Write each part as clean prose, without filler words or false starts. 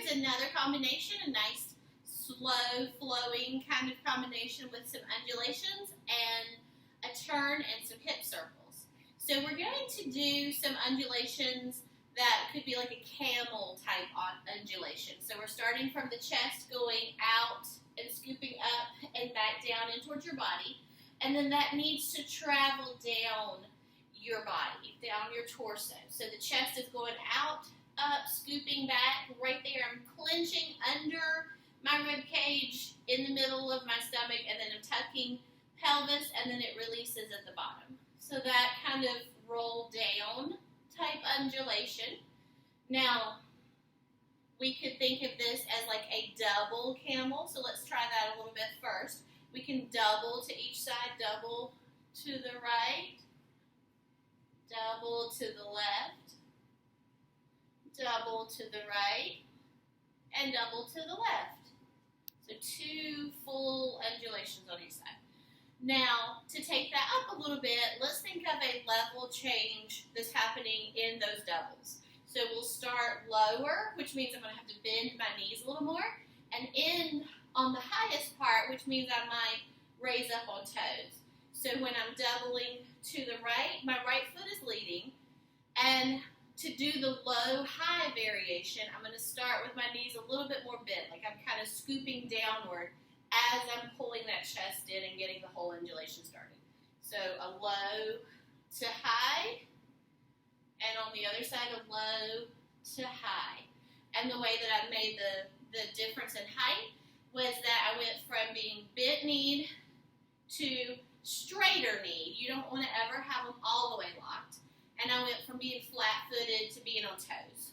is another combination, a nice slow flowing kind of combination with some undulations and a turn and some hip circles. So we're going to do some undulations that could be like a camel type undulation. So we're starting from the chest, going out and scooping up and back down in towards your body. And then that needs to travel down your body, down your torso. So the chest is going out, up, scooping back. Right there, I'm clenching under my rib cage in the middle of my stomach, and then I'm tucking pelvis, and then it releases at the bottom. So that kind of roll down type undulation. Now, we could think of this as like a double camel. So let's try that a little bit first. We can double to each side, double to the right, double to the left, double to the right, and double to the left. So 2 full undulations on each side. Now, to take that up a little bit, let's think of a level change that's happening in those doubles. So we'll start lower, which means I'm going to have to bend my knees a little more, and end on the highest part, which means I might raise up on toes. So when I'm doubling to the right, my right foot is leading, and to do the low-high variation, I'm going to start with my knees a little bit more bent, like I'm kind of scooping downward as I'm pulling that chest in and getting the whole undulation started. So a low to high, and on the other side, a low to high. And the way that I made the difference in height was that I went from being bent-kneed to straighter-kneed. You don't want to ever have them all the way locked. And I went from being flat-footed to being on toes.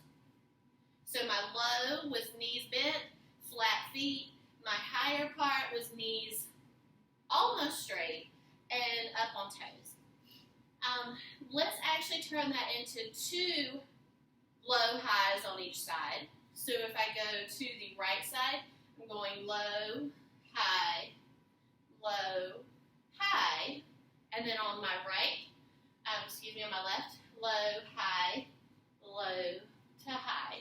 So my low was knees bent, flat feet. My higher part was knees almost straight and up on toes. Let's actually turn that into 2 low highs on each side. So if I go to the right side, I'm going low, high, and then on my right, on my left, low, high, low to high.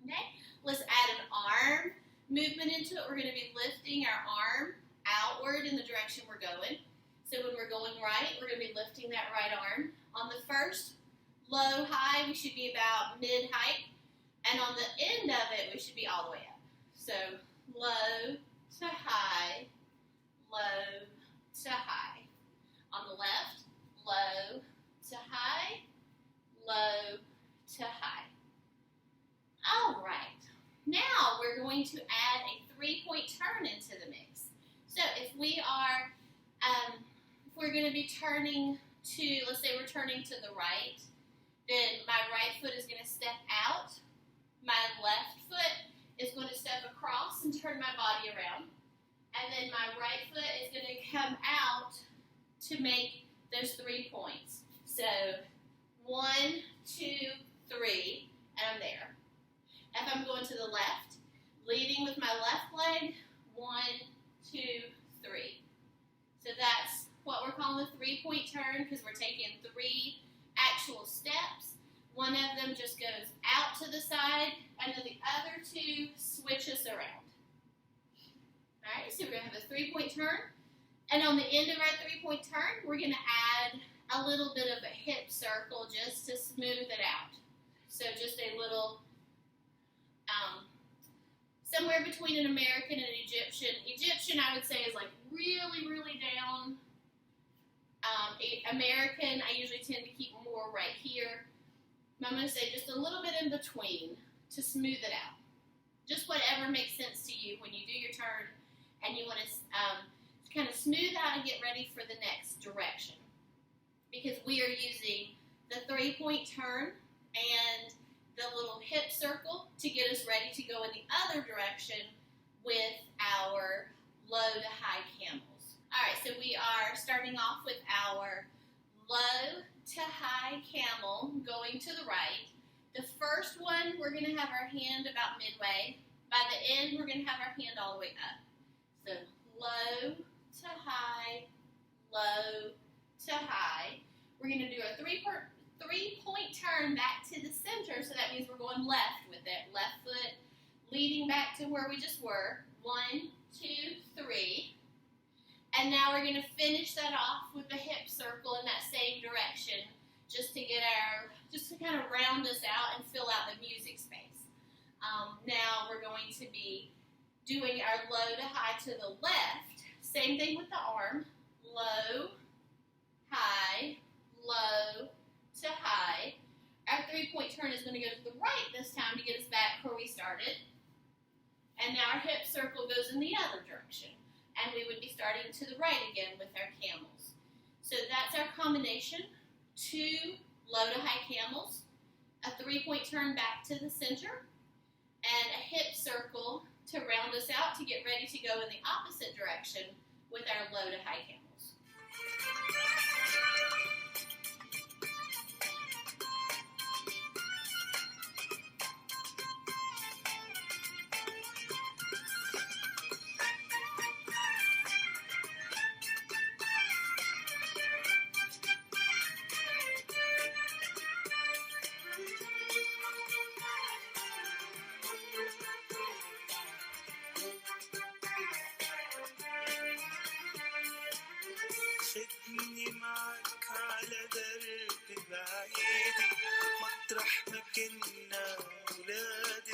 Okay, let's add an arm movement into it. We're going to be lifting our arm outward in the direction we're going. So when we're going right, we're going to be lifting that right arm. On the first low, high, we should be about mid-height. And on the end of it, we should be all the way up. So low to high, low to high. On the left, low to high, low to high. All right. Now we're going to add a 3-point turn into the mix. So if we're going to be turning to, let's say we're turning to the right, then my right foot is going to step out. My left foot is going to step across and turn my body around. And then my right foot is going to come out to make those 3 points. So 1, 2, 3, and I'm there. If I'm going to the left, leading with my left leg, 1, 2, 3. So that's what we're calling a 3-point turn, because we're taking 3 actual steps. One of them just goes out to the side, and then the other 2 switch us around. All right, so we're going to have a 3-point turn. And on the end of our 3-point turn, we're going to add a little bit of a hip circle just to smooth it out. So just a little, somewhere between an American and an Egyptian. Egyptian, I would say, is like really, really down. American, I usually tend to keep more right here. I'm going to say just a little bit in between to smooth it out. Just whatever makes sense to you when you do your turn and you want to kind of smooth out and get ready for the next direction. Because we are using the 3-point turn and the little hip circle to get us ready to go in the other direction with our low to high camels. All right, so we are starting off with our low to high camel going to the right. The first one, we're going to have our hand about midway. By the end, we're going to have our hand all the way up. So low to high, low to high. We're going to do a 3-point turn back to the center, so that means we're going left with it. Left foot leading back to where we just were. 1, 2, 3. And now we're going to finish that off with a hip circle in that same direction, just to kind of round us out and fill out the music space. Now we're going to be doing our low to high to the left. Same thing with the arm. Low, high, low to high. Our 3-point turn is going to go to the right this time to get us back where we started. And now our hip circle goes in the other direction. And we would be starting to the right again with our camels. So that's our combination. 2 low to high camels, a 3-point turn back to the center, and a hip circle to round us out to get ready to go in the opposite direction with our low to high camels. خدني معك على درب بعيد مطرح ما كنا ولاد